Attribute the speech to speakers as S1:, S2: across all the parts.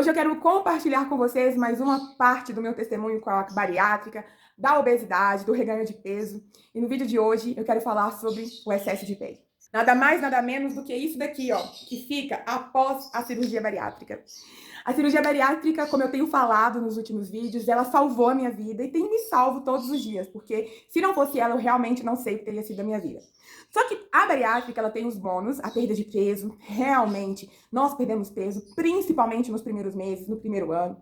S1: Hoje eu quero compartilhar com vocês mais uma parte do meu testemunho com a bariátrica, da obesidade, do reganho de peso. E no vídeo de hoje eu quero falar sobre o excesso de pele. Nada mais, nada menos do que isso daqui, ó, que fica após a cirurgia bariátrica. A cirurgia bariátrica, como eu tenho falado nos últimos vídeos, ela salvou a minha vida e tem me salvo todos os dias, porque se não fosse ela, eu realmente não sei o que teria sido a minha vida. Só que a bariátrica, ela tem os bônus, a perda de peso, realmente, nós perdemos peso, principalmente nos primeiros meses, no primeiro ano.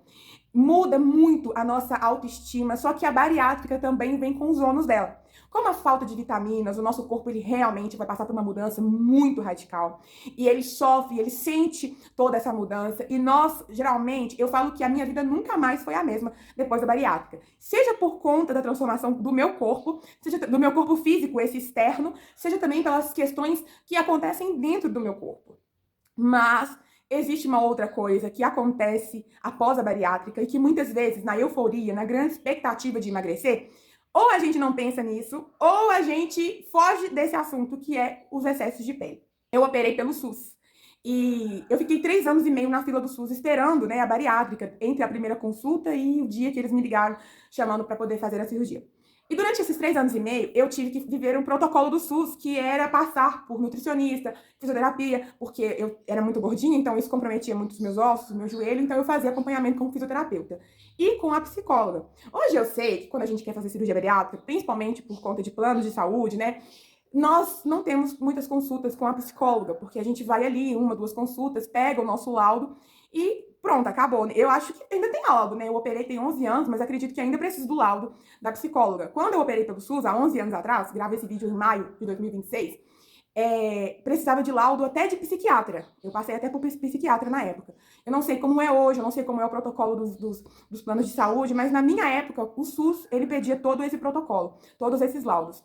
S1: Muda muito a nossa autoestima, só que a bariátrica também vem com os ônus dela. Como a falta de vitaminas, o nosso corpo ele realmente vai passar por uma mudança muito radical. E ele sofre, ele sente toda essa mudança. E nós, geralmente, eu falo que a minha vida nunca mais foi a mesma depois da bariátrica. Seja por conta da transformação do meu corpo, seja do meu corpo físico, esse externo, seja também pelas questões que acontecem dentro do meu corpo. Mas existe uma outra coisa que acontece após a bariátrica e que muitas vezes, na euforia, na grande expectativa de emagrecer, ou a gente não pensa nisso, ou a gente foge desse assunto, que é os excessos de pele. Eu operei pelo SUS. E eu fiquei 3 anos e meio na fila do SUS esperando, né, a bariátrica, entre a primeira consulta e o dia que eles me ligaram chamando para poder fazer a cirurgia. E durante esses 3 anos e meio, eu tive que viver um protocolo do SUS, que era passar por nutricionista, fisioterapia, porque eu era muito gordinha, então isso comprometia muito os meus ossos, o meu joelho, então eu fazia acompanhamento com o fisioterapeuta e com a psicóloga. Hoje eu sei que quando a gente quer fazer cirurgia bariátrica, principalmente por conta de planos de saúde, né, nós não temos muitas consultas com a psicóloga, porque a gente vai ali, 1, 2 consultas, pega o nosso laudo e pronto, acabou. Eu acho que ainda tem laudo, né? Eu operei tem 11 anos, mas acredito que ainda preciso do laudo da psicóloga. Quando eu operei pelo SUS, há 11 anos atrás, gravei esse vídeo em maio de 2026, precisava de laudo até de psiquiatra. Eu passei até por psiquiatra na época. Eu não sei como é hoje, eu não sei como é o protocolo dos planos de saúde, mas na minha época, o SUS, ele pedia todo esse protocolo, todos esses laudos.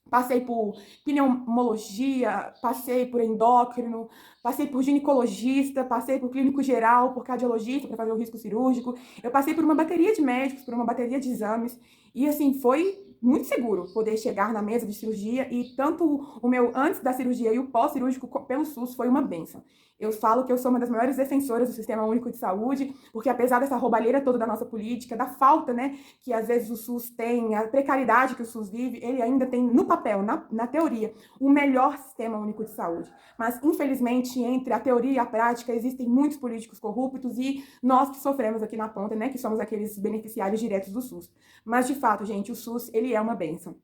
S1: Passei por pneumologia, passei por endócrino, passei por ginecologista, passei por clínico geral, por cardiologista para fazer o risco cirúrgico. Eu passei por uma bateria de médicos, por uma bateria de exames. E assim, foi muito seguro poder chegar na mesa de cirurgia. E tanto o meu antes da cirurgia e o pós-cirúrgico pelo SUS foi uma bênção. Eu falo que eu sou uma das maiores defensoras do Sistema Único de Saúde, porque apesar dessa roubalheira toda da nossa política, da falta, né, que às vezes o SUS tem, a precariedade que o SUS vive, ele ainda tem no papel, na teoria, o melhor Sistema Único de Saúde. Mas, infelizmente, entre a teoria e a prática, existem muitos políticos corruptos e nós que sofremos aqui na ponta, né, que somos aqueles beneficiários diretos do SUS. Mas, de fato, gente, o SUS, ele é uma bênção.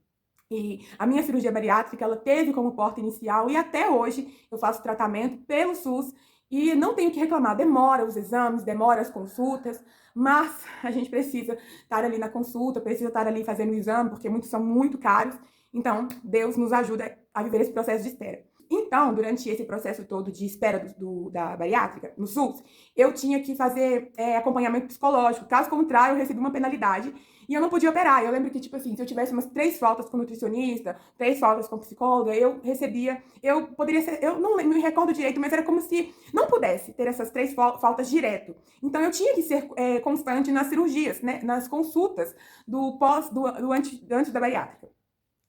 S1: E a minha cirurgia bariátrica, ela teve como porta inicial e até hoje eu faço tratamento pelo SUS e não tenho que reclamar. Demora os exames, demora as consultas, mas a gente precisa estar ali na consulta, precisa estar ali fazendo o exame, porque muitos são muito caros. Então, Deus nos ajuda a viver esse processo de espera. Então, durante esse processo todo de espera da bariátrica, no SUS, eu tinha que fazer acompanhamento psicológico. Caso contrário, eu recebi uma penalidade e eu não podia operar. Eu lembro que, tipo assim, se eu tivesse umas 3 faltas com nutricionista, 3 faltas com psicóloga, eu recebia, eu poderia ser, eu não me recordo direito, mas era como se não pudesse ter essas 3 faltas direto. Então, eu tinha que ser constante nas cirurgias, né, nas consultas antes da bariátrica.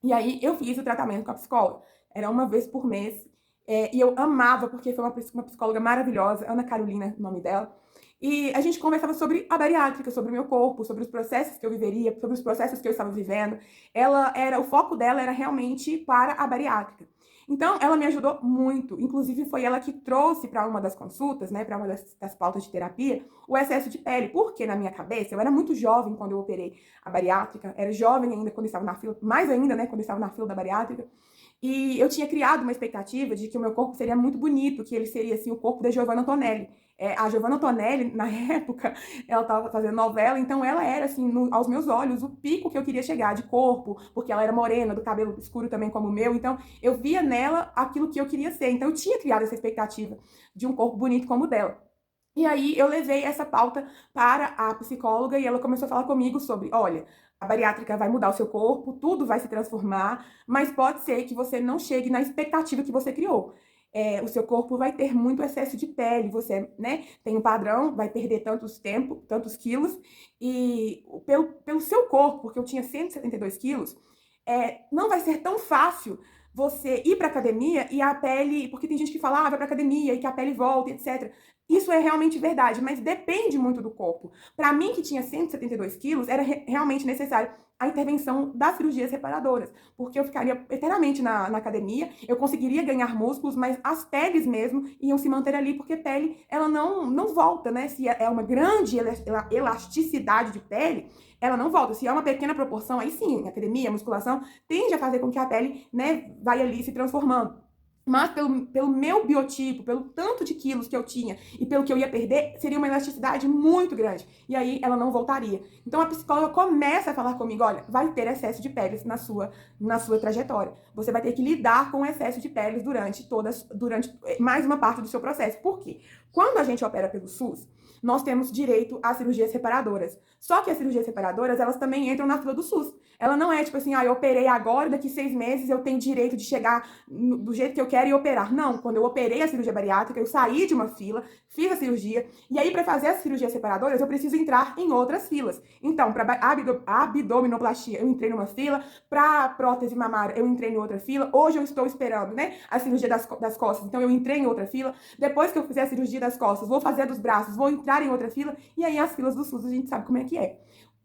S1: E aí, eu fiz o tratamento com a psicóloga. Era uma vez por mês. E eu amava, porque foi uma psicóloga maravilhosa, Ana Carolina, o nome dela. E a gente conversava sobre a bariátrica, sobre o meu corpo, sobre os processos que eu viveria, sobre os processos que eu estava vivendo. O foco dela era realmente para a bariátrica. Então, ela me ajudou muito. Inclusive, foi ela que trouxe para uma das consultas, né, para uma das pautas de terapia, o excesso de pele. Porque na minha cabeça, eu era muito jovem quando eu operei a bariátrica, era jovem ainda quando eu estava na fila, mais ainda, né, quando eu estava na fila da bariátrica. E eu tinha criado uma expectativa de que o meu corpo seria muito bonito, que ele seria, assim, o corpo da Giovanna Antonelli. A Giovanna Antonelli, na época, ela estava fazendo novela, então ela era, assim, aos meus olhos, o pico que eu queria chegar de corpo, porque ela era morena, do cabelo escuro também como o meu, então eu via nela aquilo que eu queria ser. Então eu tinha criado essa expectativa de um corpo bonito como o dela. E aí eu levei essa pauta para a psicóloga e ela começou a falar comigo sobre, olha, a bariátrica vai mudar o seu corpo, tudo vai se transformar, mas pode ser que você não chegue na expectativa que você criou. O seu corpo vai ter muito excesso de pele, você, né, tem um padrão, vai perder tantos quilos, e pelo seu corpo, porque eu tinha 172 quilos, não vai ser tão fácil você ir para academia e a pele, porque tem gente que fala, vai para academia e que a pele volta, etc. Isso é realmente verdade, mas depende muito do corpo. Para mim, que tinha 172 quilos, era realmente necessário a intervenção das cirurgias reparadoras, porque eu ficaria eternamente na academia, eu conseguiria ganhar músculos, mas as peles mesmo iam se manter ali, porque pele, ela não volta, né? Se é uma grande elasticidade de pele, ela não volta. Se é uma pequena proporção, aí sim, academia, musculação, tende a fazer com que a pele, né, vai ali se transformando. Mas pelo meu biotipo, pelo tanto de quilos que eu tinha e pelo que eu ia perder, seria uma elasticidade muito grande. E aí ela não voltaria. Então a psicóloga começa a falar comigo: olha, vai ter excesso de peles na sua trajetória. Você vai ter que lidar com o excesso de peles durante mais uma parte do seu processo. Por quê? Quando a gente opera pelo SUS, nós temos direito às cirurgias reparadoras. Só que as cirurgias reparadoras, elas também entram na fila do SUS. Ela não é tipo assim, eu operei agora, daqui 6 meses eu tenho direito de chegar do jeito que eu quero e operar. Não, quando eu operei a cirurgia bariátrica, eu saí de uma fila, fiz a cirurgia, e aí para fazer as cirurgias separadoras, eu preciso entrar em outras filas. Então, para abdominoplastia, eu entrei numa fila, para prótese mamária, eu entrei em outra fila. Hoje eu estou esperando, né, a cirurgia das costas, então eu entrei em outra fila. Depois que eu fizer a cirurgia das costas, vou fazer a dos braços, vou entrar em outra fila, e aí as filas do SUS a gente sabe como é que é.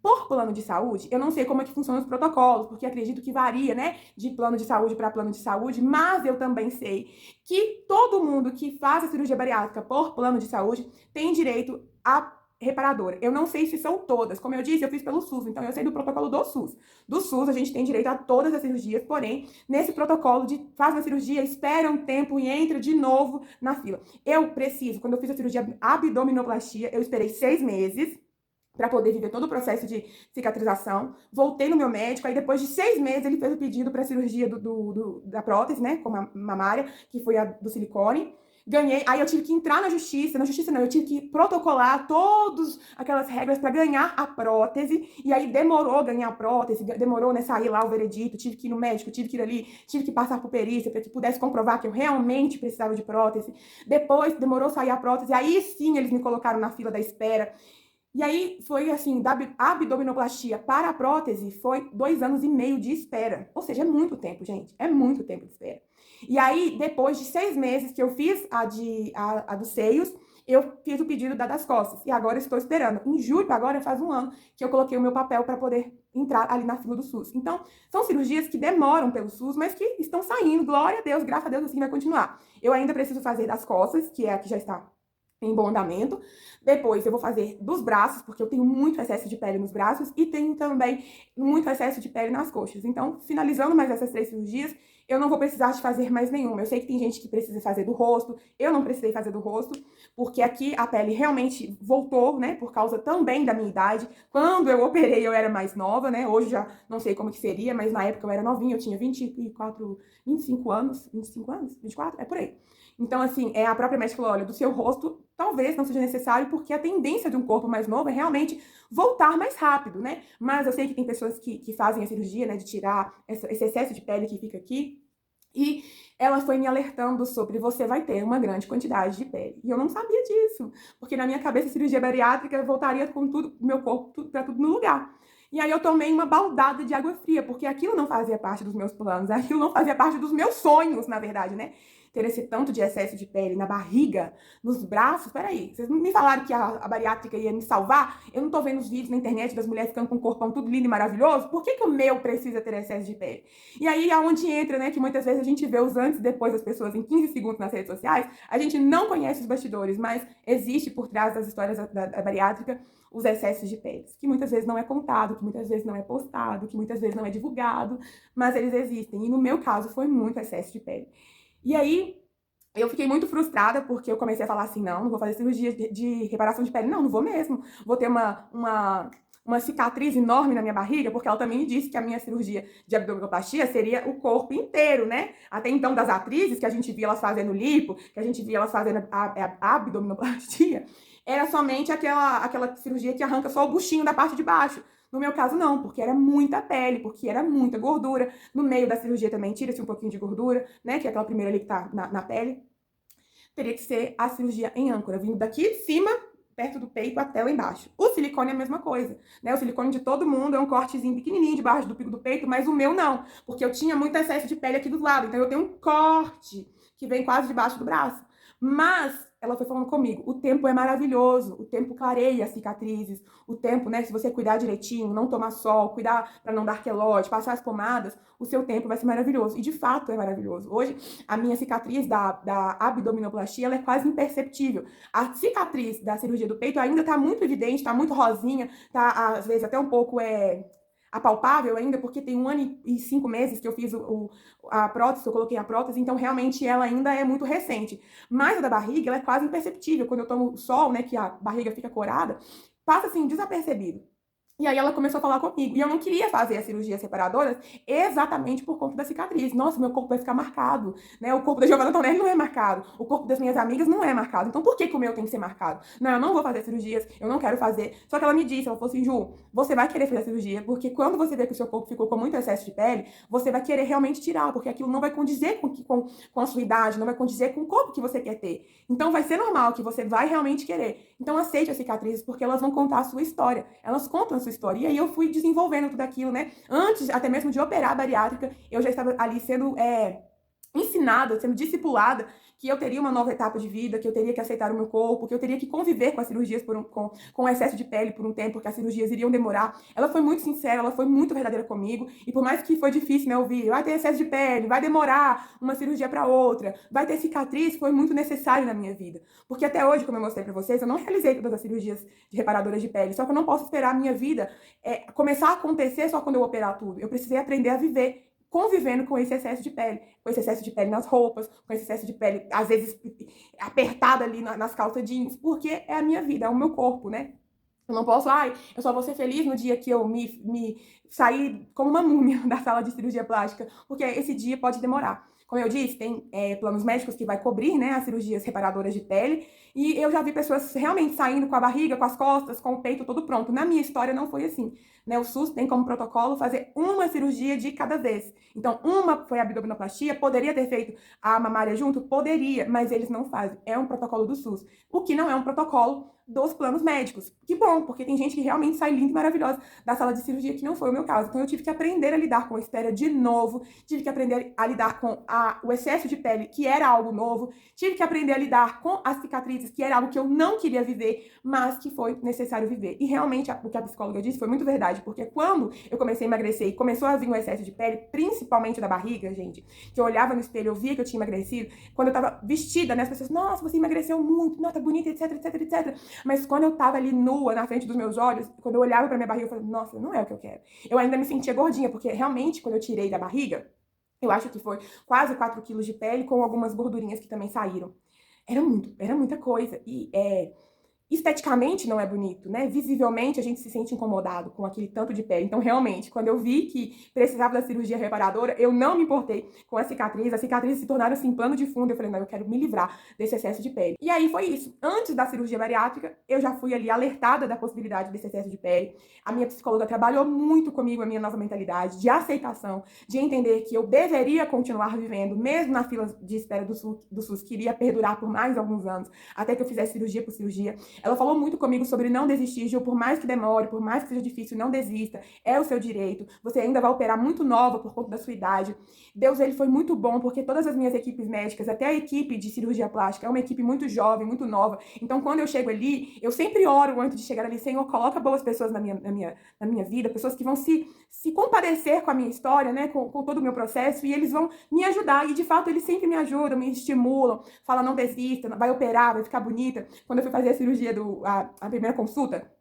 S1: Por plano de saúde, eu não sei como é que funcionam os protocolos, porque acredito que varia, né, de plano de saúde para plano de saúde, mas eu também sei que todo mundo que faz a cirurgia bariátrica por plano de saúde tem direito a reparadora. Eu não sei se são todas. Como eu disse, eu fiz pelo SUS, então eu sei do protocolo do SUS. Do SUS, a gente tem direito a todas as cirurgias, porém, nesse protocolo de faz uma cirurgia, espera um tempo e entra de novo na fila. Eu preciso, quando eu fiz a cirurgia abdominoplastia, eu esperei 6 meses para poder viver todo o processo de cicatrização. Voltei no meu médico, aí depois de 6 meses ele fez o pedido para a cirurgia da prótese, né, com a mamária, que foi a do silicone. Ganhei, aí eu tive que entrar na justiça não, eu tive que protocolar todas aquelas regras para ganhar a prótese, e aí demorou ganhar a prótese, demorou, né, sair lá o veredito, tive que ir no médico, tive que ir ali, tive que passar por perícia para que pudesse comprovar que eu realmente precisava de prótese. Depois demorou sair a prótese, aí sim eles me colocaram na fila da espera. E aí foi assim, da abdominoplastia para a prótese foi 2 anos e meio de espera. Ou seja, é muito tempo, gente. É muito tempo de espera. E aí, depois de 6 meses que eu fiz a dos seios, eu fiz o pedido das costas. E agora estou esperando. Em julho, agora faz 1 ano, que eu coloquei o meu papel para poder entrar ali na fila do SUS. Então, são cirurgias que demoram pelo SUS, mas que estão saindo. Glória a Deus, graças a Deus, assim vai continuar. Eu ainda preciso fazer das costas, que é a que já está em bom andamento. Depois eu vou fazer dos braços, porque eu tenho muito excesso de pele nos braços e tenho também muito excesso de pele nas coxas. Então, finalizando mais essas 3 cirurgias, eu não vou precisar de fazer mais nenhuma. Eu sei que tem gente que precisa fazer do rosto, eu não precisei fazer do rosto, porque aqui a pele realmente voltou, né, por causa também da minha idade. Quando eu operei, eu era mais nova, né, hoje já não sei como que seria, mas na época eu era novinha, eu tinha 25 anos, 24? É por aí. Então, assim, a própria médica falou, olha, do seu rosto talvez não seja necessário, porque a tendência de um corpo mais novo é realmente voltar mais rápido, né? Mas eu sei que tem pessoas que fazem a cirurgia, né, de tirar esse excesso de pele que fica aqui, e ela foi me alertando sobre você vai ter uma grande quantidade de pele. E eu não sabia disso, porque na minha cabeça a cirurgia bariátrica voltaria com tudo, meu corpo, para tudo no lugar. E aí eu tomei uma baldada de água fria, porque aquilo não fazia parte dos meus planos, aquilo não fazia parte dos meus sonhos, na verdade, né? Ter esse tanto de excesso de pele na barriga, nos braços. Peraí, vocês me falaram que a bariátrica ia me salvar? Eu não tô vendo os vídeos na internet das mulheres ficando com o corpão tudo lindo e maravilhoso? Por que o meu precisa ter excesso de pele? E aí é onde entra, né, que muitas vezes a gente vê os antes e depois das pessoas em 15 segundos nas redes sociais, a gente não conhece os bastidores, mas existe por trás das histórias da bariátrica os excessos de pele, que muitas vezes não é contado, que muitas vezes não é postado, que muitas vezes não é divulgado, mas eles existem. E no meu caso foi muito excesso de pele. E aí, eu fiquei muito frustrada, porque eu comecei a falar assim, não vou fazer cirurgia de reparação de pele. Não vou mesmo. Vou ter uma cicatriz enorme na minha barriga, porque ela também me disse que a minha cirurgia de abdominoplastia seria o corpo inteiro, né? Até então, das atrizes, que a gente via elas fazendo lipo, que a gente via elas fazendo a abdominoplastia, era somente aquela cirurgia que arranca só o buchinho da parte de baixo. No meu caso, não, porque era muita pele, porque era muita gordura. No meio da cirurgia também tira-se um pouquinho de gordura, né? Que é aquela primeira ali que tá na pele. Teria que ser a cirurgia em âncora, vindo daqui de cima, perto do peito, até lá embaixo. O silicone é a mesma coisa, né? O silicone de todo mundo é um cortezinho pequenininho debaixo do pico do peito, mas o meu não, porque eu tinha muito excesso de pele aqui dos lados. Então eu tenho um corte que vem quase debaixo do braço. Mas ela foi falando comigo, o tempo é maravilhoso, o tempo clareia as cicatrizes, o tempo, né, se você cuidar direitinho, não tomar sol, cuidar para não dar queloide, passar as pomadas, o seu tempo vai ser maravilhoso. E de fato é maravilhoso. Hoje, a minha cicatriz da abdominoplastia, ela é quase imperceptível. A cicatriz da cirurgia do peito ainda tá muito evidente, tá muito rosinha, tá às vezes até um pouco apalpável ainda, porque tem 1 ano e 5 meses que eu fiz a prótese, eu coloquei a prótese, então realmente ela ainda é muito recente. Mas a da barriga, ela é quase imperceptível. Quando eu tomo sol, né, que a barriga fica corada, passa assim, desapercebido. E aí ela começou a falar comigo. E eu não queria fazer as cirurgias reparadoras exatamente por conta da cicatriz. Nossa, meu corpo vai ficar marcado, né? O corpo da Giovanna Antonelli não é marcado. O corpo das minhas amigas não é marcado. Então por que que o meu tem que ser marcado? Não, eu não vou fazer cirurgias, eu não quero fazer. Só que ela me disse, ela falou assim, Ju, você vai querer fazer a cirurgia, porque quando você vê que o seu corpo ficou com muito excesso de pele, você vai querer realmente tirar, porque aquilo não vai condizer com a sua idade, não vai condizer com o corpo que você quer ter. Então vai ser normal que você vai realmente querer. Então aceite as cicatrizes, porque elas vão contar a sua história. Elas contam a sua história. E aí eu fui desenvolvendo tudo aquilo, né? Antes até mesmo de operar a bariátrica, eu já estava ali sendo ensinada, sendo discipulada, que eu teria uma nova etapa de vida, que eu teria que aceitar o meu corpo, que eu teria que conviver com as cirurgias com excesso de pele por um tempo, porque as cirurgias iriam demorar. Ela foi muito sincera, ela foi muito verdadeira comigo, e por mais que foi difícil, né, ouvir, vai ter excesso de pele, vai demorar uma cirurgia para outra, vai ter cicatriz, foi muito necessário na minha vida. Porque até hoje, como eu mostrei para vocês, eu não realizei todas as cirurgias de reparadoras de pele, só que eu não posso esperar a minha vida começar a acontecer só quando eu operar tudo. Eu precisei aprender a viver convivendo com esse excesso de pele, com esse excesso de pele nas roupas, com esse excesso de pele, às vezes, apertada ali nas calças jeans, porque é a minha vida, é o meu corpo, né? Eu não posso, eu só vou ser feliz no dia que eu me sair como uma múmia da sala de cirurgia plástica, porque esse dia pode demorar. Como eu disse, tem planos médicos que vai cobrir, né, as cirurgias reparadoras de pele, e eu já vi pessoas realmente saindo com a barriga, com as costas, com o peito todo pronto. Na minha história não foi assim, né? O SUS tem como protocolo fazer uma cirurgia de cada vez. Então, uma foi a abdominoplastia, poderia ter feito a mamária junto? Poderia, mas eles não fazem. É um protocolo do SUS, o que não é um protocolo dos planos médicos. Que bom, porque tem gente que realmente sai linda e maravilhosa da sala de cirurgia, que não foi o meu caso. Então eu tive que aprender a lidar com a espera de novo, tive que aprender a lidar com o excesso de pele, que era algo novo, tive que aprender a lidar com as cicatrizes, que era algo que eu não queria viver, mas que foi necessário viver. E realmente o que a psicóloga disse foi muito verdade, porque quando eu comecei a emagrecer e começou a vir um excesso de pele, principalmente da barriga, gente, que eu olhava no espelho, eu via que eu tinha emagrecido, quando eu tava vestida, né, as pessoas, nossa, você emagreceu muito, nossa, tá bonita, etc, etc, etc. Mas quando eu tava ali nua, na frente dos meus olhos, quando eu olhava pra minha barriga, eu falei, nossa, não é o que eu quero. Eu ainda me sentia gordinha, porque realmente, quando eu tirei da barriga, eu acho que foi quase 4 quilos de pele, com algumas gordurinhas que também saíram. Era muita coisa. E esteticamente não é bonito, né? Visivelmente a gente se sente incomodado com aquele tanto de pele. Então, realmente, quando eu vi que precisava da cirurgia reparadora, eu não me importei com a cicatriz. As cicatrizes se tornaram assim, plano de fundo. Eu falei, não, eu quero me livrar desse excesso de pele. E aí foi isso. Antes da cirurgia bariátrica, eu já fui ali alertada da possibilidade desse excesso de pele. A minha psicóloga trabalhou muito comigo a minha nova mentalidade de aceitação, de entender que eu deveria continuar vivendo, mesmo na fila de espera do SUS, que iria perdurar por mais alguns anos, até que eu fizesse cirurgia por cirurgia. Ela falou muito comigo sobre não desistir, Gil, por mais que demore, por mais que seja difícil, não desista, é o seu direito, você ainda vai operar muito nova por conta da sua idade. Deus, ele foi muito bom, porque todas as minhas equipes médicas, até a equipe de cirurgia plástica, é uma equipe muito jovem, muito nova, então quando eu chego ali, eu sempre oro antes de chegar ali, Senhor, coloca boas pessoas na minha vida, pessoas que vão se compadecer com a minha história, né, com todo o meu processo, e eles vão me ajudar, e de fato eles sempre me ajudam, me estimulam, falam, não desista, vai operar, vai ficar bonita. Quando eu fui fazer a cirurgia a primeira consulta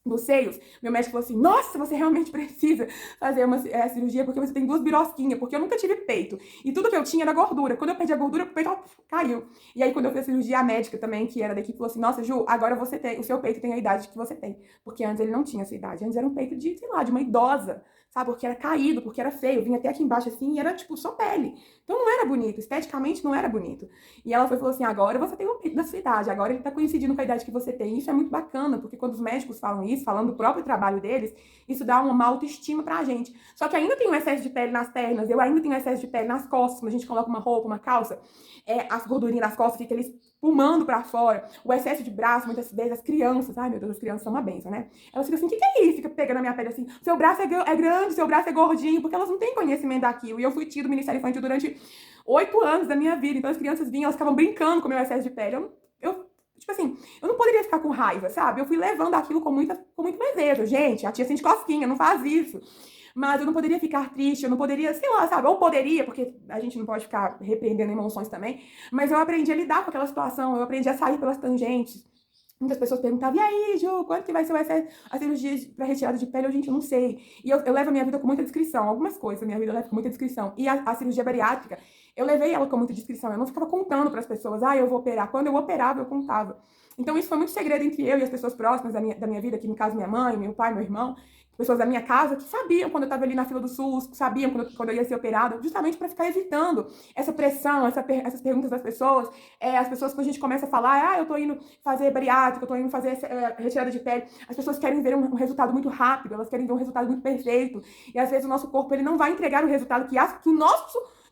S1: dos seios, meu médico falou assim, nossa, você realmente precisa fazer uma cirurgia porque você tem 2 birosquinhas, porque eu nunca tive peito, e tudo que eu tinha era gordura, quando eu perdi a gordura, o peito caiu, e aí quando eu fiz a cirurgia, a médica também, que era da equipe, falou assim, nossa, Ju, agora o seu peito tem a idade que você tem, porque antes ele não tinha essa idade, antes era um peito de, sei lá, de uma idosa, sabe, porque era caído, porque era feio, vinha até aqui embaixo assim, e era tipo só pele, então não era bonito, esteticamente não era bonito, e ela falou assim, agora você tem um peito da sua idade, agora ele tá coincidindo com a idade que você tem, e isso é muito bacana, porque quando os médicos falam isso, falando do próprio trabalho deles, isso dá uma autoestima pra gente, só que ainda tem um excesso de pele nas pernas, eu ainda tenho excesso de pele nas costas, quando a gente coloca uma roupa, uma calça, as gordurinhas nas costas ficam eles pulmando pra fora, o excesso de braço, muitas vezes as crianças, ai meu Deus, as crianças são uma benção, né? Elas ficam assim, o que é isso? Fica pegando a minha pele assim, seu braço é grande, seu braço é gordinho, porque elas não têm conhecimento daquilo, e eu fui tia do Ministério Infantil durante 8 anos da minha vida, então as crianças vinham, elas ficavam brincando com o meu excesso de pele, eu Tipo assim, eu não poderia ficar com raiva, sabe? Eu fui levando aquilo com muito leveza. Gente, a tia sente cosquinha, não faz isso. Mas eu não poderia ficar triste, eu não poderia, sei lá, sabe? Ou poderia, porque a gente não pode ficar repreendendo emoções também. Mas eu aprendi a lidar com aquela situação, eu aprendi a sair pelas tangentes. Muitas pessoas perguntavam, e aí, Ju, quanto que vai ser a cirurgia para retirada de pele? Gente, eu não sei. E eu levo a minha vida com muita descrição. Algumas coisas da minha vida eu levo com muita descrição. E a cirurgia bariátrica, eu levei ela com muita descrição. Eu não ficava contando para as pessoas, eu vou operar. Quando eu operava, eu contava. Então, isso foi muito segredo entre eu e as pessoas próximas da minha vida, que no caso, minha mãe, meu pai, meu irmão, pessoas da minha casa que sabiam quando eu estava ali na fila do SUS, sabiam quando eu ia ser operada, justamente para ficar evitando essa pressão, essas perguntas das pessoas. As pessoas, quando a gente começa a falar, eu tô indo fazer bariátrica, eu tô indo fazer retirada de pele, as pessoas querem ver um resultado muito rápido, elas querem ver um resultado muito perfeito, e às vezes o nosso corpo ele não vai entregar o resultado que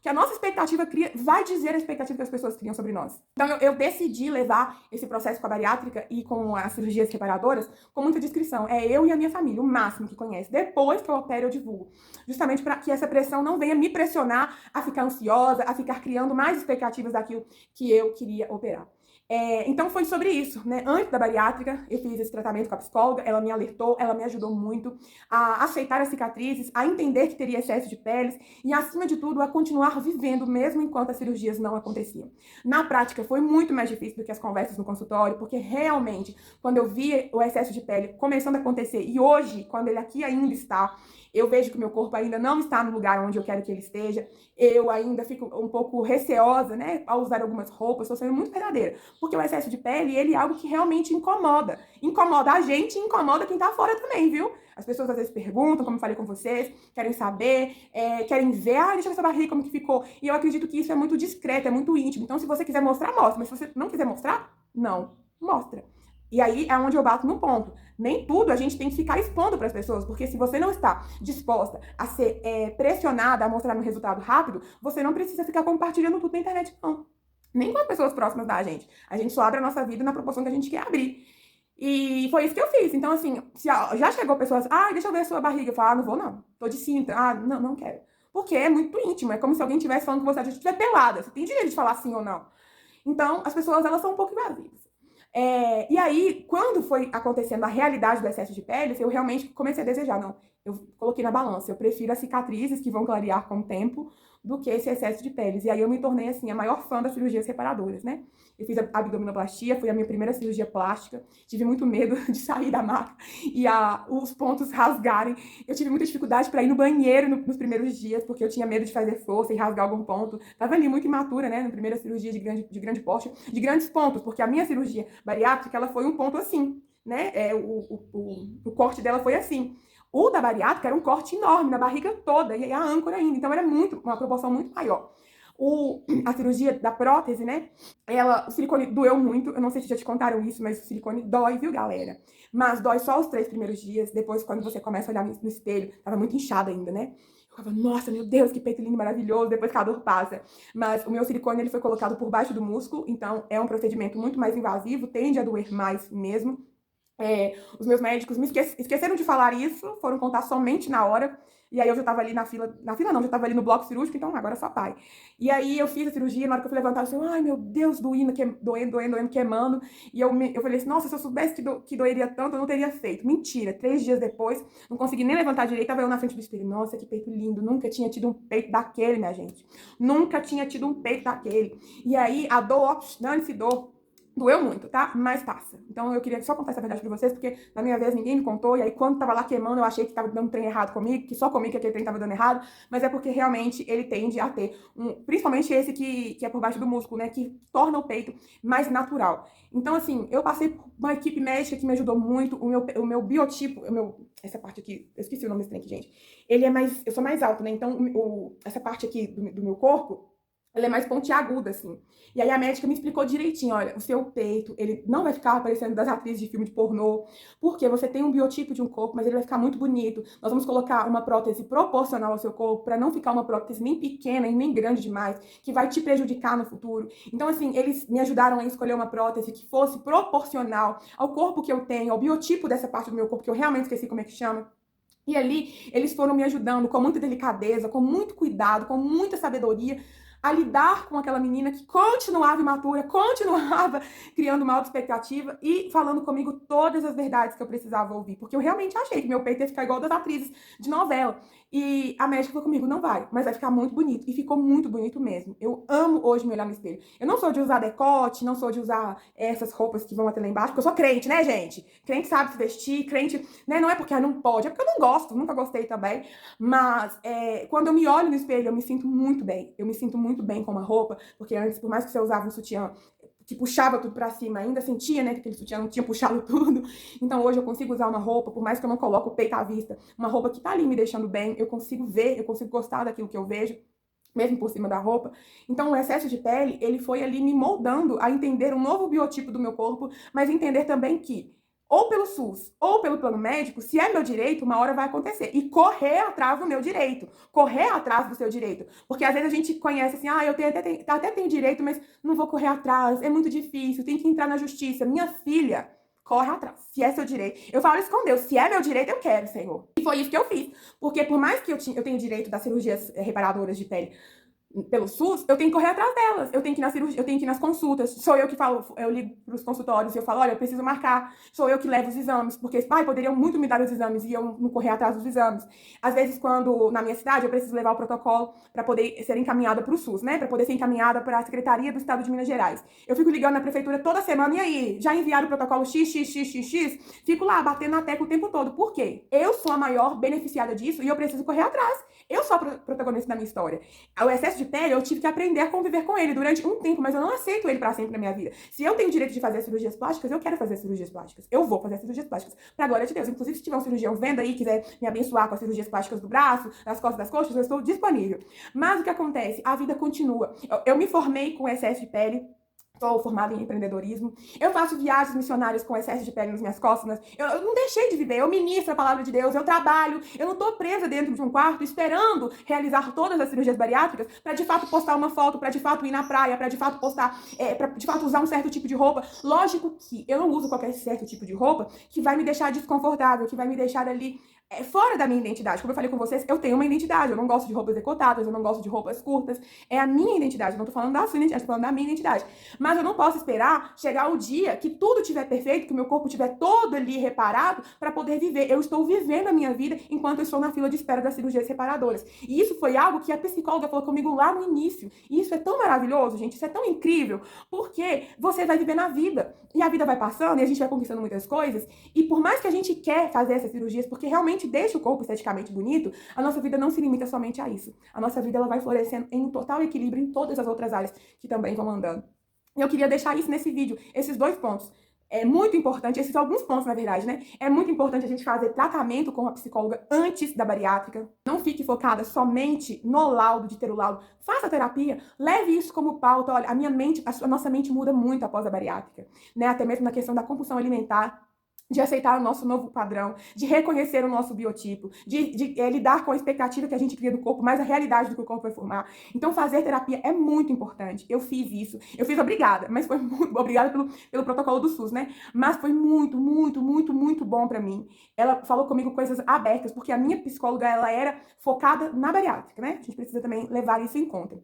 S1: a nossa expectativa vai dizer a expectativa que as pessoas criam sobre nós. Então, eu decidi levar esse processo com a bariátrica e com as cirurgias reparadoras com muita discrição. É eu e a minha família, o máximo que conhece. Depois que eu opero, eu divulgo. Justamente para que essa pressão não venha me pressionar a ficar ansiosa, a ficar criando mais expectativas daquilo que eu queria operar. Então foi sobre isso, né? Antes da bariátrica, eu fiz esse tratamento com a psicóloga, ela me alertou, ela me ajudou muito a aceitar as cicatrizes, a entender que teria excesso de peles e, acima de tudo, a continuar vivendo mesmo enquanto as cirurgias não aconteciam. Na prática, foi muito mais difícil do que as conversas no consultório, porque realmente, quando eu vi o excesso de pele começando a acontecer, e hoje, quando ele aqui ainda está, eu vejo que o meu corpo ainda não está no lugar onde eu quero que ele esteja, eu ainda fico um pouco receosa, né, ao usar algumas roupas, estou sendo muito verdadeira, porque o excesso de pele, ele é algo que realmente incomoda. Incomoda a gente e incomoda quem tá fora também, viu? As pessoas às vezes perguntam, como eu falei com vocês, querem saber, querem ver, deixa eu ver sua barriga, como que ficou. E eu acredito que isso é muito discreto, é muito íntimo. Então, se você quiser mostrar, mostra. Mas se você não quiser mostrar, não mostra. E aí é onde eu bato no ponto. Nem tudo a gente tem que ficar expondo para as pessoas, porque se você não está disposta a ser pressionada a mostrar um resultado rápido, você não precisa ficar compartilhando tudo na internet, não. Nem com as pessoas próximas da gente. A gente só abre a nossa vida na proporção que a gente quer abrir. E foi isso que eu fiz. Então, assim, se já chegou pessoas, deixa eu ver a sua barriga. Eu falo, não vou não, tô de cinta. Não quero. Porque é muito íntimo, é como se alguém estivesse falando com você, a gente estiver pelada. Você tem direito de falar sim ou não. Então, as pessoas, elas são um pouco invasivas. E aí, quando foi acontecendo a realidade do excesso de peles, eu realmente comecei a desejar, não, eu coloquei na balança, eu prefiro as cicatrizes que vão clarear com o tempo do que esse excesso de peles. E aí eu me tornei, assim, a maior fã das cirurgias reparadoras, né? Eu fiz a abdominoplastia, foi a minha primeira cirurgia plástica, tive muito medo de sair da maca e os pontos rasgarem. Eu tive muita dificuldade para ir no banheiro nos primeiros dias, porque eu tinha medo de fazer força e rasgar algum ponto. Tava ali muito imatura, né? Na primeira cirurgia de grande porte, de grandes pontos, porque a minha cirurgia bariátrica, ela foi um ponto assim, né? O corte dela foi assim. O da bariátrica era um corte enorme, na barriga toda, e a âncora ainda. Então, era uma proporção muito maior. A cirurgia da prótese, né? O silicone doeu muito. Eu não sei se já te contaram isso, mas o silicone dói, viu, galera? Mas dói só os 3 primeiros dias. Depois, quando você começa a olhar no espelho, tava muito inchada ainda, né? Eu falava, nossa, meu Deus, que peito lindo, maravilhoso. Depois que a dor passa. Mas o meu silicone, ele foi colocado por baixo do músculo. Então, é um procedimento muito mais invasivo. Tende a doer mais mesmo. Os meus médicos me esqueceram de falar isso, foram contar somente na hora, e aí eu já tava ali na fila não, já tava ali no bloco cirúrgico, então agora só pai. E aí eu fiz a cirurgia, na hora que eu fui levantar, eu assim, ai meu Deus, doendo, queimando, e eu falei assim, nossa, se eu soubesse que doeria tanto, eu não teria feito. Mentira, 3 dias depois, não consegui nem levantar direito, tava eu na frente do espelho, nossa, que peito lindo, nunca tinha tido um peito daquele, minha gente, nunca tinha tido um peito daquele. E aí a dor, dane-se dor, doeu muito, tá? Mas passa. Então eu queria só contar essa verdade pra vocês, porque na minha vez ninguém me contou, e aí quando tava lá queimando eu achei que tava dando um trem errado comigo, que só comigo que aquele trem tava dando errado, mas é porque realmente ele tende a ter, principalmente esse que é por baixo do músculo, né, que torna o peito mais natural. Então assim, eu passei por uma equipe médica que me ajudou muito, o meu biotipo, essa parte aqui, eu esqueci o nome desse trem aqui, gente, eu sou mais alta, né, então essa parte aqui do meu corpo, ela é mais pontiaguda, assim. E aí a médica me explicou direitinho, olha, o seu peito, ele não vai ficar parecendo das atrizes de filme de pornô, porque você tem um biotipo de um corpo, mas ele vai ficar muito bonito. Nós vamos colocar uma prótese proporcional ao seu corpo, para não ficar uma prótese nem pequena e nem grande demais, que vai te prejudicar no futuro. Então, assim, eles me ajudaram a escolher uma prótese que fosse proporcional ao corpo que eu tenho, ao biotipo dessa parte do meu corpo, que eu realmente esqueci como é que chama. E ali, eles foram me ajudando com muita delicadeza, com muito cuidado, com muita sabedoria, a lidar com aquela menina que continuava imatura, continuava criando uma alta expectativa e falando comigo todas as verdades que eu precisava ouvir. Porque eu realmente achei que meu peito ia ficar igual das atrizes de novela. E a médica falou comigo, não vai, mas vai ficar muito bonito. E ficou muito bonito mesmo. Eu amo hoje me olhar no espelho. Eu não sou de usar decote, não sou de usar essas roupas que vão até lá embaixo, porque eu sou crente, né, gente? Crente sabe se vestir, crente, né? Não é porque não pode, é porque eu não gosto, nunca gostei também. Mas quando eu me olho no espelho, eu me sinto muito bem. Eu me sinto muito bem com uma roupa, porque antes, por mais que você usava um sutiã que puxava tudo pra cima, ainda sentia, né, que aquele sutiã não tinha puxado tudo. Então hoje eu consigo usar uma roupa, por mais que eu não coloque o peito à vista, uma roupa que tá ali me deixando bem, eu consigo ver, eu consigo gostar daquilo que eu vejo, mesmo por cima da roupa. Então o excesso de pele, ele foi ali me moldando a entender um novo biotipo do meu corpo, mas entender também que ou pelo SUS, ou pelo plano médico, se é meu direito, uma hora vai acontecer. E correr atrás do meu direito. Correr atrás do seu direito. Porque às vezes a gente conhece assim, eu até tenho direito, mas não vou correr atrás, é muito difícil, tem que entrar na justiça. Minha filha, corre atrás, se é seu direito. Eu falo isso com Deus, se é meu direito, eu quero, Senhor. E foi isso que eu fiz. Porque por mais que eu tenha direito das cirurgias reparadoras de pele pelo SUS, eu tenho que correr atrás delas. Eu tenho que ir na cirurgia, eu tenho que ir nas consultas. Sou eu que falo, eu ligo para os consultórios e eu falo, olha, eu preciso marcar. Sou eu que levo os exames, porque poderiam muito me dar os exames e eu não correr atrás dos exames. Às vezes, quando na minha cidade, eu preciso levar o protocolo para poder ser encaminhada para o SUS, né? Para poder ser encaminhada para a Secretaria do Estado de Minas Gerais. Eu fico ligando na prefeitura toda semana, e aí, já enviaram o protocolo XXXXX? Fico lá batendo na tecla o tempo todo. Por quê? Eu sou a maior beneficiada disso e eu preciso correr atrás. Eu sou a protagonista da minha história. O excesso de pele, eu tive que aprender a conviver com ele durante um tempo, mas eu não aceito ele para sempre na minha vida. Se eu tenho o direito de fazer cirurgias plásticas, eu quero fazer cirurgias plásticas. Eu vou fazer cirurgias plásticas. Pra glória de Deus. Inclusive, se tiver um cirurgião vendo aí, quiser me abençoar com as cirurgias plásticas do braço, das costas, das coxas, eu estou disponível. Mas o que acontece? A vida continua. Eu me formei com excesso de pele. Estou formada em empreendedorismo. Eu faço viagens missionárias com excesso de pele nas minhas costas. Eu não deixei de viver. Eu ministro a palavra de Deus. Eu trabalho. Eu não estou presa dentro de um quarto esperando realizar todas as cirurgias bariátricas para de fato postar uma foto, para de fato ir na praia, para de fato postar, para de fato usar um certo tipo de roupa. Lógico que eu não uso qualquer certo tipo de roupa que vai me deixar desconfortável, que vai me deixar ali fora da minha identidade. Como eu falei com vocês, eu tenho uma identidade. Eu não gosto de roupas decotadas, eu não gosto de roupas curtas. É a minha identidade. Eu não tô falando da sua identidade, tô falando da minha identidade. Mas eu não posso esperar chegar o dia que tudo estiver perfeito, que o meu corpo estiver todo ali reparado para poder viver. Eu estou vivendo a minha vida enquanto eu estou na fila de espera das cirurgias reparadoras. E isso foi algo que a psicóloga falou comigo lá no início. E isso é tão maravilhoso, gente. Isso é tão incrível, porque você vai viver na vida. E a vida vai passando e a gente vai conquistando muitas coisas. E por mais que a gente quer fazer essas cirurgias, porque realmente deixa o corpo esteticamente bonito, a nossa vida não se limita somente a isso. A nossa vida ela vai florescendo em total equilíbrio em todas as outras áreas que também vão andando. E eu queria deixar isso nesse vídeo, esses dois pontos. É muito importante, esses alguns pontos, na verdade, né? É muito importante a gente fazer tratamento com a psicóloga antes da bariátrica. Não fique focada somente no laudo, de ter o laudo. Faça terapia, leve isso como pauta. Olha, a nossa mente muda muito após a bariátrica, né? Até mesmo na questão da compulsão alimentar, de aceitar o nosso novo padrão, de reconhecer o nosso biotipo, de lidar com a expectativa que a gente cria do corpo, mais a realidade do que o corpo vai formar. Então, fazer terapia é muito importante. Eu fiz isso. Eu fiz obrigada, mas foi muito obrigada pelo protocolo do SUS, né? Mas foi muito, muito, muito, muito bom pra mim. Ela falou comigo coisas abertas, porque a minha psicóloga, ela era focada na bariátrica, né? A gente precisa também levar isso em conta.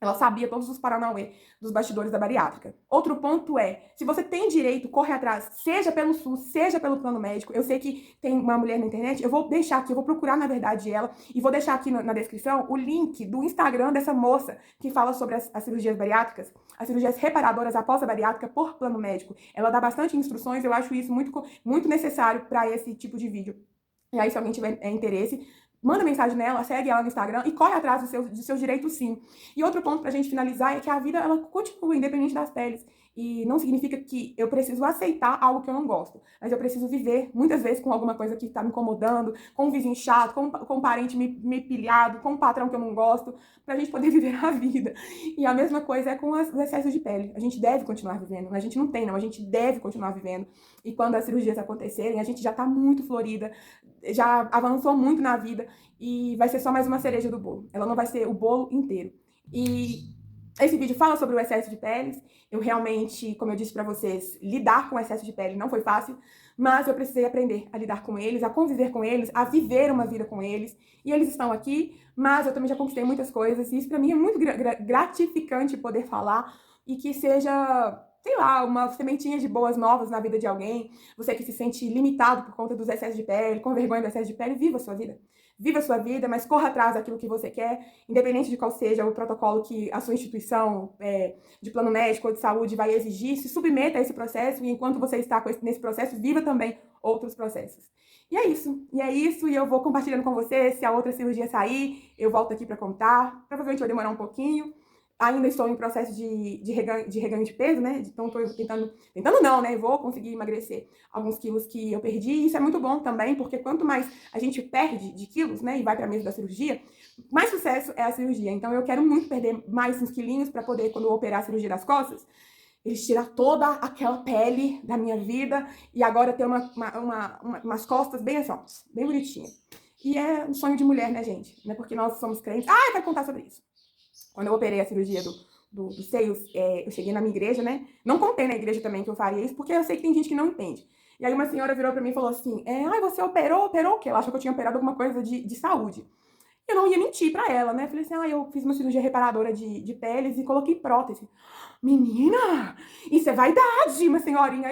S1: Ela sabia todos os paranauê dos bastidores da bariátrica. Outro ponto é, se você tem direito, corre atrás, seja pelo SUS, seja pelo plano médico. Eu sei que tem uma mulher na internet, eu vou deixar aqui, eu vou procurar na verdade ela, e vou deixar aqui na descrição o link do Instagram dessa moça que fala sobre as cirurgias bariátricas, as cirurgias reparadoras após a bariátrica por plano médico. Ela dá bastante instruções, eu acho isso muito, muito necessário para esse tipo de vídeo. E aí, se alguém tiver interesse, manda mensagem nela, segue ela no Instagram e corre atrás dos seus direitos, sim. E outro ponto pra gente finalizar é que a vida, ela continua independente das peles. E não significa que eu preciso aceitar algo que eu não gosto. Mas eu preciso viver, muitas vezes, com alguma coisa que tá me incomodando, com um vizinho chato, com um parente me pilhado, com um patrão que eu não gosto, pra gente poder viver a vida. E a mesma coisa é com os excessos de pele. A gente deve continuar vivendo. A gente não tem, não. A gente deve continuar vivendo. E quando as cirurgias acontecerem, a gente já tá muito florida, já avançou muito na vida e vai ser só mais uma cereja do bolo. Ela não vai ser o bolo inteiro. E esse vídeo fala sobre o excesso de peles. Eu realmente, como eu disse pra vocês, lidar com o excesso de pele não foi fácil, mas eu precisei aprender a lidar com eles, a conviver com eles, a viver uma vida com eles. E eles estão aqui, mas eu também já conquistei muitas coisas, e isso pra mim é muito gratificante poder falar, e que seja, sei lá, uma sementinha de boas novas na vida de alguém. Você que se sente limitado por conta dos excessos de pele, com vergonha do excesso de pele, viva a sua vida. Viva a sua vida, mas corra atrás daquilo que você quer, independente de qual seja o protocolo que a sua instituição de plano médico ou de saúde vai exigir. Se submeta a esse processo, e enquanto você está nesse processo, viva também outros processos. E é isso, e eu vou compartilhando com você. Se a outra cirurgia sair, eu volto aqui para contar. Provavelmente vai demorar um pouquinho. Ainda estou em processo de reganho de peso, né? Então estou tentando não, né? Vou conseguir emagrecer alguns quilos que eu perdi. E isso é muito bom também, porque quanto mais a gente perde de quilos, né? E vai para a mesa da cirurgia, mais sucesso é a cirurgia. Então eu quero muito perder mais uns quilinhos para poder, quando eu operar a cirurgia das costas, eles tirar toda aquela pele da minha vida e agora ter umas costas bem assim, ó, bem bonitinhas. E é um sonho de mulher, né, gente? Não é porque nós somos crentes. Ah, eu quero contar sobre isso. Quando eu operei a cirurgia dos seios, eu cheguei na minha igreja, né? Não contei na igreja também que eu faria isso, porque eu sei que tem gente que não entende. E aí uma senhora virou pra mim e falou assim, você operou o quê? Ela achou que eu tinha operado alguma coisa de saúde. Eu não ia mentir pra ela, né? Falei assim, eu fiz uma cirurgia reparadora de peles e coloquei prótese. Menina, isso é vaidade, uma senhorinha.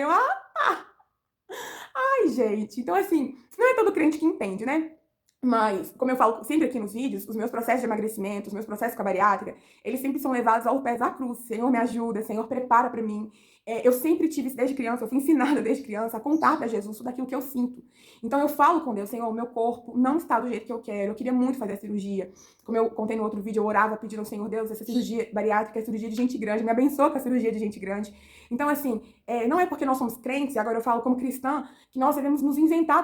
S1: Ai, gente. Então, assim, não é todo crente que entende, né? Mas, como eu falo sempre aqui nos vídeos, os meus processos de emagrecimento, os meus processos com a bariátrica, eles sempre são levados ao pé da cruz. Senhor, me ajuda, Senhor, prepara pra mim. Eu sempre tive isso desde criança, eu fui ensinada desde criança a contar pra Jesus tudo aquilo que eu sinto. Então eu falo com Deus, Senhor, o meu corpo não está do jeito que eu quero, eu queria muito fazer a cirurgia. Como eu contei no outro vídeo, eu orava pedindo ao Senhor, Deus, essa cirurgia bariátrica é cirurgia de gente grande, me abençoa com a cirurgia de gente grande. Então, assim, não é porque nós somos crentes, e agora eu falo como cristã, que nós devemos nos isentar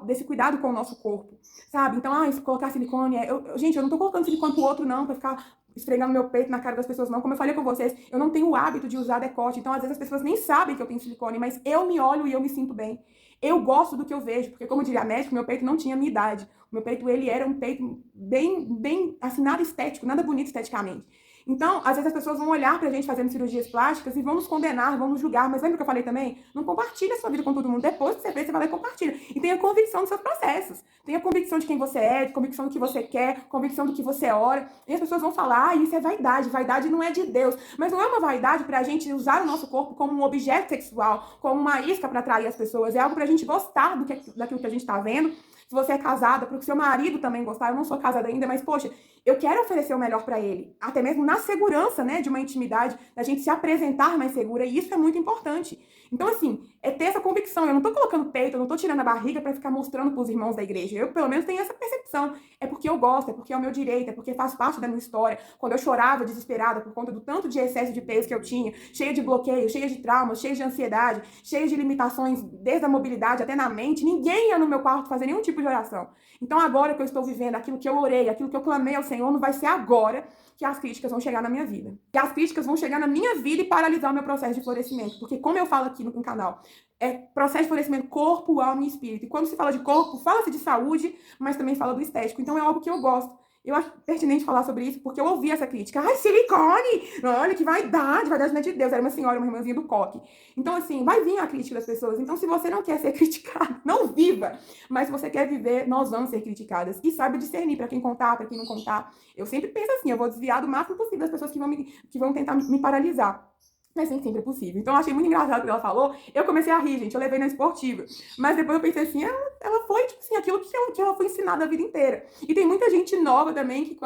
S1: desse cuidado com o nosso corpo, sabe? Então, se colocar silicone, gente, eu não tô colocando silicone pro outro não, pra ficar esfregando meu peito na cara das pessoas, não. Como eu falei com vocês, eu não tenho o hábito de usar decote, então às vezes as pessoas nem sabem que eu tenho silicone, mas eu me olho e eu me sinto bem. Eu gosto do que eu vejo, porque como diria a médica, meu peito não tinha minha idade. O meu peito, ele era um peito bem, assim, nada estético, nada bonito esteticamente. Então, às vezes as pessoas vão olhar pra gente fazendo cirurgias plásticas e vão nos condenar, vão nos julgar. Mas lembra que eu falei também? Não compartilha a sua vida com todo mundo. Depois que você fez, você vai lá e compartilha. E tenha convicção dos seus processos. Tenha convicção de quem você é, de convicção do que você quer, convicção do que você ora. E as pessoas vão falar, isso é vaidade. Vaidade não é de Deus. Mas não é uma vaidade pra gente usar o nosso corpo como um objeto sexual, como uma isca pra atrair as pessoas. É algo pra gente gostar daquilo que a gente tá vendo. Se você é casada, para o seu marido também gostar. Eu não sou casada ainda, mas, poxa, eu quero oferecer o melhor para ele. Até mesmo na segurança, né, de uma intimidade, da gente se apresentar mais segura. E isso é muito importante. Então, assim, é ter essa convicção. Eu não tô colocando peito, eu não tô tirando a barriga para ficar mostrando pros irmãos da igreja. Eu, pelo menos, tenho essa percepção. É porque eu gosto, é porque é o meu direito, é porque faz parte da minha história. Quando eu chorava desesperada por conta do tanto de excesso de peso que eu tinha, cheia de bloqueio, cheia de traumas, cheia de ansiedade, cheia de limitações, desde a mobilidade até na mente, ninguém ia no meu quarto fazer nenhum tipo de oração. Então, agora que eu estou vivendo aquilo que eu orei, aquilo que eu clamei ao Senhor, não vai ser agora que as críticas vão chegar na minha vida. Que as críticas vão chegar na minha vida e paralisar o meu processo de florescimento. Porque, como eu falo aqui no canal, é processo de florescimento corpo, alma e espírito. E quando se fala de corpo, fala-se de saúde, mas também fala do estético. Então, é algo que eu gosto. Eu acho pertinente falar sobre isso, porque eu ouvi essa crítica. Ai, silicone! Olha, que vaidade não é de Deus. Era uma senhora, uma irmãzinha do coque. Então, assim, vai vir a crítica das pessoas. Então, se você não quer ser criticado, não viva. Mas se você quer viver, nós vamos ser criticadas. E saiba discernir para quem contar, para quem não contar. Eu sempre penso assim, eu vou desviar do máximo possível das pessoas que vão tentar me paralisar. Mas nem sempre é possível. Então eu achei muito engraçado o que ela falou. Eu comecei a rir, gente. Eu levei na esportiva. Mas depois eu pensei assim, ela foi, tipo assim, aquilo que ela foi ensinada a vida inteira. E tem muita gente nova também que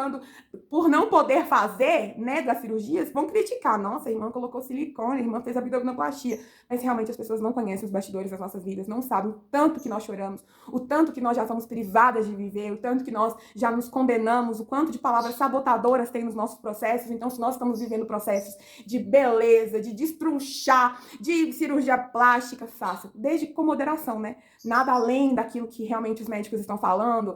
S1: por não poder fazer, né, das cirurgias, vão criticar. Nossa, a irmã colocou silicone, a irmã fez abdominoplastia. Mas realmente as pessoas não conhecem os bastidores das nossas vidas, não sabem o tanto que nós choramos, o tanto que nós já fomos privadas de viver, o tanto que nós já nos condenamos, o quanto de palavras sabotadoras tem nos nossos processos. Então, se nós estamos vivendo processos de beleza, de destrunchar, de cirurgia plástica, faça. Desde com moderação, né? Nada além daquilo que realmente os médicos estão falando,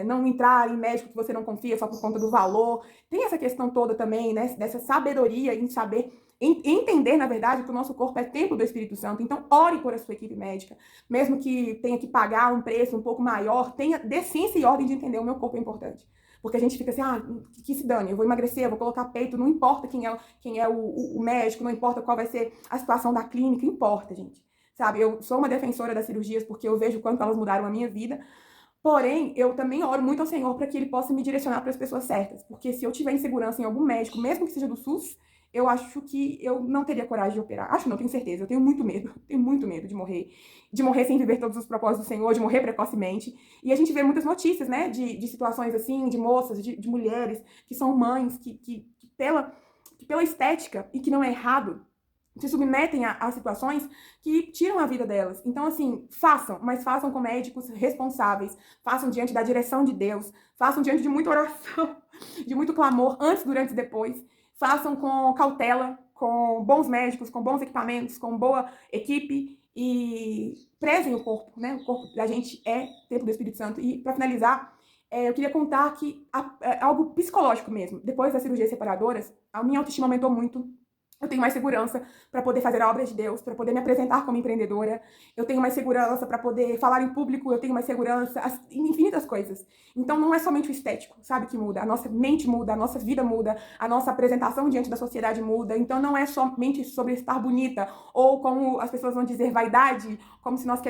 S1: não entrar em médico que você não confia só por conta do valor. Tem essa questão toda também, né? Dessa sabedoria em saber, entender, na verdade, que o nosso corpo é templo do Espírito Santo. Então, ore por a sua equipe médica. Mesmo que tenha que pagar um preço um pouco maior, tenha decência e ordem de entender o meu corpo é importante. Porque a gente fica assim, que se dane, eu vou emagrecer, eu vou colocar peito, não importa quem é o médico, não importa qual vai ser a situação da clínica, importa, gente. sabe? Eu sou uma defensora das cirurgias porque eu vejo o quanto elas mudaram a minha vida. Porém, eu também oro muito ao Senhor para que Ele possa me direcionar para as pessoas certas. Porque se eu tiver insegurança em algum médico, mesmo que seja do SUS, eu acho que eu não teria coragem de operar. Acho não, tenho certeza. Eu tenho muito medo. Tenho muito medo de morrer. De morrer sem viver todos os propósitos do Senhor, de morrer precocemente. E a gente vê muitas notícias, né? De situações assim, de moças, de mulheres que são mães, que pela estética, e que não é errado, se submetem a situações que tiram a vida delas. Então, assim, façam, mas façam com médicos responsáveis, façam diante da direção de Deus, façam diante de muita oração, de muito clamor, antes, durante e depois, façam com cautela, com bons médicos, com bons equipamentos, com boa equipe e prezem o corpo, né? O corpo da gente é templo do Espírito Santo. E, para finalizar, eu queria contar que é algo psicológico mesmo. Depois das cirurgias separadoras, a minha autoestima aumentou muito. Eu tenho mais segurança para poder fazer a obra de Deus, para poder me apresentar como empreendedora. Eu tenho mais segurança para poder falar em público. Eu tenho mais segurança em infinitas coisas. Então, não é somente o estético, sabe, que muda. A nossa mente muda, a nossa vida muda, a nossa apresentação diante da sociedade muda. Então, não é somente sobre estar bonita ou, como as pessoas vão dizer, vaidade, como se nós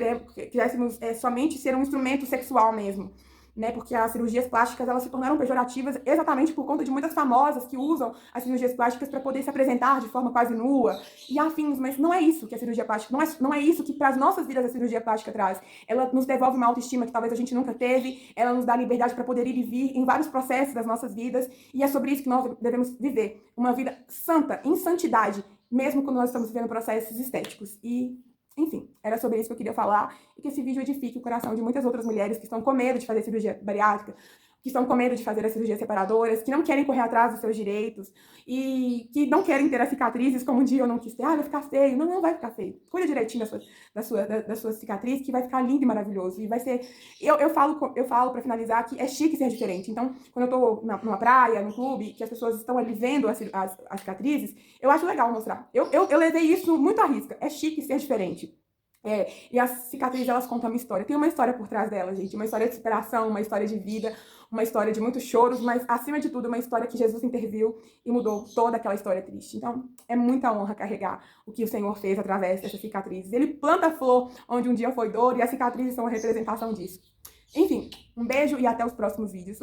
S1: quiséssemos somente ser um instrumento sexual mesmo. Né, porque as cirurgias plásticas elas se tornaram pejorativas exatamente por conta de muitas famosas que usam as cirurgias plásticas para poder se apresentar de forma quase nua e afins, mas não é isso que a cirurgia plástica, não é isso que para as nossas vidas a cirurgia plástica traz. Ela nos devolve uma autoestima que talvez a gente nunca teve, ela nos dá liberdade para poder ir e vir em vários processos das nossas vidas, e é sobre isso que nós devemos viver, uma vida santa, em santidade, mesmo quando nós estamos vivendo processos estéticos. E enfim, era sobre isso que eu queria falar, e que esse vídeo edifique o coração de muitas outras mulheres que estão com medo de fazer cirurgia bariátrica, que estão com medo de fazer as cirurgias separadoras, que não querem correr atrás dos seus direitos e que não querem ter as cicatrizes como um dia eu não quis ter. Ah, vai ficar feio. Não, não vai ficar feio. Cuida direitinho da sua cicatriz, que vai ficar lindo e maravilhoso. E vai ser... Eu falo para finalizar que é chique ser diferente. Então, quando eu tô numa praia, num clube, que as pessoas estão ali vendo as cicatrizes, eu acho legal mostrar. Eu levei isso muito à risca. É chique ser diferente. E as cicatrizes, elas contam uma história. Tem uma história por trás delas, gente. Uma história de superação, uma história de vida, uma história de muitos choros, mas, acima de tudo, uma história que Jesus interviu e mudou toda aquela história triste. Então, é muita honra carregar o que o Senhor fez através dessas cicatrizes. Ele planta a flor onde um dia foi dor, e as cicatrizes são a representação disso. Enfim, um beijo e até os próximos vídeos.